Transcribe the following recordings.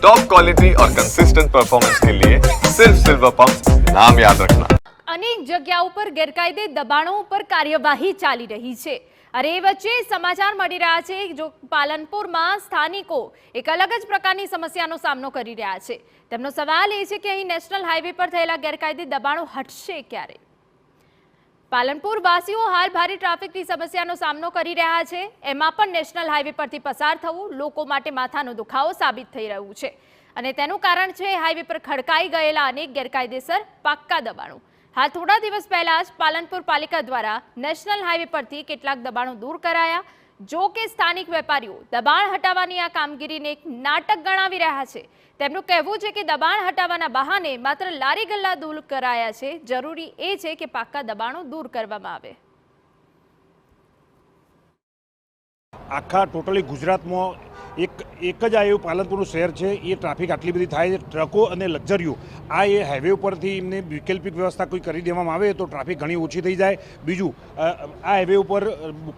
Top quality और consistent performance के लिए सिर्फ सिल्वर पंप नाम याद रखना। अनेक जग्याओं पर गैरकायदे दबाणों पर कार्यवाही चाली रही है। अरे એ વચ્ચે સમાચાર મળી રહ્યા છે જો પાલનપુરમાં સ્થાનિકો એક અલગ જ પ્રકારની સમસ્યાનો સામનો કરી રહ્યા છે। તેમનો સવાલ એ છે કે અહીં નેશનલ હાઈવે પર થયેલા ગેરકાયદે દબાણો હટશે ક્યારે। પાલનપુર વાસીઓ હાલ ભારે ટ્રાફિકની સમસ્યાનો સામનો કરી રહ્યા છે। એમાં પણ નેશનલ હાઈવે પરથી પસાર થવું લોકો માટે માથાનો દુખાવો સાબિત થઈ રહ્યું છે અને તેનું કારણ છે હાઈવે પર ખડકાઈ ગયેલા અનેક ગેરકાયદેસર પાક્કા દબાણો। हाल थोड़ा दिवस पहला ज पालनपुर पालिका द्वारा नेशनल हाईवे परथी केटलाक दबाणों दूर कराया। जो कि स्थानिक वेपारीओ दबाण हटाववानी आ कामगीरीने एक नाटक गणावी रह्या छे। તેમનું કહેવું છે કે દબાણ હટાવવાના બહાને માત્ર લારી ગલ્લા દૂર કરાયા છે। જરૂરી એ છે કે પાક્કા દબાણો દૂર કરવામાં આવે। આખા ટોટલી ગુજરાતમાં એક જ આ એવું પાલનપુરનું શહેર છે। એ ટ્રાફિક આટલી બધી થાય છે, ટ્રકો અને લક્ઝરીઓ આ એ હાઈવે ઉપરથી એમને વૈકલ્પિક વ્યવસ્થા કોઈ કરી દેવામાં આવે તો ટ્રાફિક ઘણી ઓછી થઈ જાય। બીજું આ હાઈવે ઉપર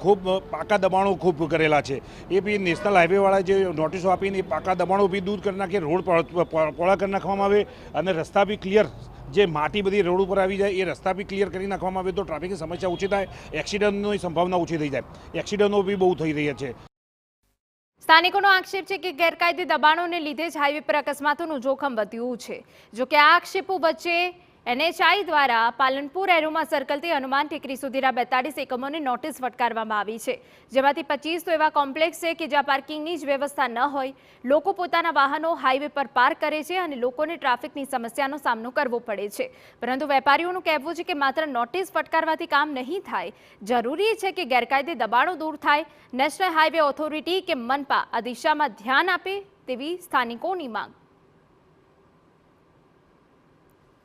ખૂબ પાકા દબાણો ખૂબ કરેલા છે। એ બી નેશનલ હાઈવેવાળા જે નોટિસો આપીને એ પાકા દબાણો બી દૂર કરી નાખે, રોડ પહોળા કરી નાખવામાં આવે અને રસ્તા બી ક્લિયર, જે માટી બધી રોડ ઉપર આવી જાય એ રસ્તા બી ક્લિયર કરી નાખવામાં આવે તો ટ્રાફિકની સમસ્યા ઓછી થાય, એક્સિડન્ટની સંભાવના ઓછી થઈ જાય। એક્સિડન્ટો બી બહુ થઈ રહ્યા છે। સ્થાનિકોનો આક્ષેપ છે કે ગેરકાયદે દબાણોને લીધે જ હાઈવે પર અકસ્માતોનું જોખમ વધ્યું છે। જો કે આ આક્ષેપો વચ્ચે એનએચઆઈ દ્વારા પાલનપુર એરોમા સર્કલથી હનુમાન ટેકરી સુધીના 42 એકમોને નોટિસ ફટકારવામાં આવી છે। જેમાંથી 25 તો એવા કોમ્પ્લેક્સ છે કે જ્યાં પાર્કિંગની જ વ્યવસ્થા ન હોય, લોકો પોતાના વાહનો હાઈવે પર પાર્ક કરે છે અને લોકોને ટ્રાફિકની સમસ્યાનો સામનો કરવો પડે છે। પરંતુ વેપારીઓનું કહેવું છે કે માત્ર નોટિસ ફટકારવાથી કામ નહીં થાય, જરૂરી છે કે ગેરકાયદે દબાણો દૂર થાય। નેશનલ હાઈવે ઓથોરિટી કે મનપા આ દિશામાં ધ્યાન આપે તેવી સ્થાનિકોની માંગ।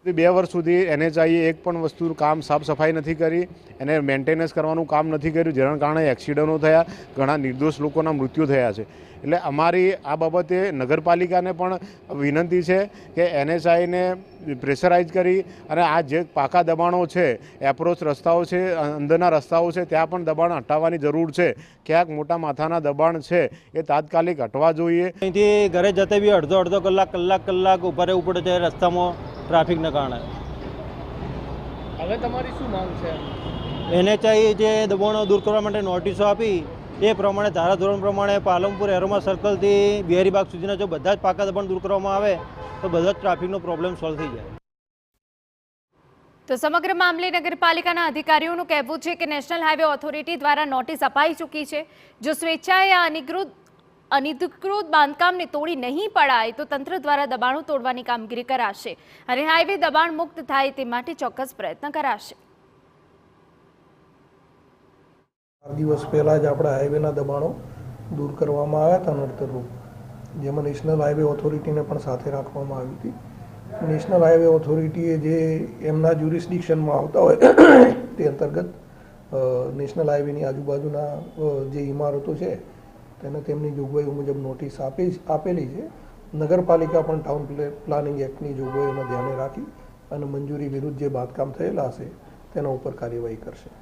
2 વર્ષ સુધી એનએચઆઈએ એક પણ વસ્તુનું કામ સાફ સફાઈ નથી કરી, એને મેન્ટેનન્સ કરવાનું કામ નથી કર્યું, જેના કારણે એક્સિડન્ટો થયા, ઘણા નિર્દોષ લોકોના મૃત્યુ થયા છે। એટલે અમારી આ બાબતે નગરપાલિકાને પણ વિનંતી છે કે એનએચઆઈને પ્રેશરાઇઝ કરી અને આ જે પાકા દબાણો છે, એપ્રોચ રસ્તાઓ છે, અંદરના રસ્તાઓ છે, ત્યાં પણ દબાણ હટાવવાની જરૂર છે। ક્યાંક મોટા માથાના દબાણ છે એ તાત્કાલિક હટવા જોઈએ। અહીંથી ઘરે જતે બી અડધો કલાક ઊભા રહેવું પડે છે રસ્તામાં ટ્રાફિકના કારણે। હવે તમારી શું માંગ છે? એનએચઆઈ જે દબાણો દૂર કરવા માટે નોટિસો આપી એ પ્રમાણે ધારાધોરણ પ્રમાણે પાલનપુર એરોમા સર્કલથી બિહારીબાગ સુધીના જો બધા જ પાકા દબાણ દૂર કરવામાં આવે તો બધા જ ટ્રાફિકનો પ્રોબ્લેમ સોલ્વ થઈ જાય। તો સમગ્ર મામલે નગરપાલિકાના અધિકારીઓનું કહેવું છે કે નેશનલ હાઈવે ઓથોરિટી દ્વારા નોટિસ અપાઈ ચૂકી છે। જો સ્વેચ્છાએ આ અનધિકૃત બાંધકામને તોડી નહીં પડાય તો તંત્ર દ્વારા દબાણો તોડવાની કામગીરી કરાશે અને હાઈવે દબાણ મુક્ત થાય તે માટે ચોક્કસ પ્રયત્ન કરાશે। 4 દિવસ પહેલાં જ આપણા હાઈવેના દબાણો દૂર કરવામાં આવ્યા હતા નડતરરૂપ, જેમાં નેશનલ હાઈવે ઓથોરિટીને પણ સાથે રાખવામાં આવી હતી। નેશનલ હાઈવે ઓથોરિટીએ જે એમના જ્યુરિસ્ડિક્શનમાં આવતા હોય તે અંતર્ગત નેશનલ હાઈવેની આજુબાજુના જે ઇમારતો છે તેને તેમની જોગવાઈઓ મુજબ નોટિસ આપેલી છે। નગરપાલિકા પણ ટાઉન પ્લાનિંગ એક્ટની જોગવાઈઓને ધ્યાને રાખી અને મંજૂરી વિરુદ્ધ જે બાંધકામ થયેલા હશે તેના ઉપર કાર્યવાહી કરશે।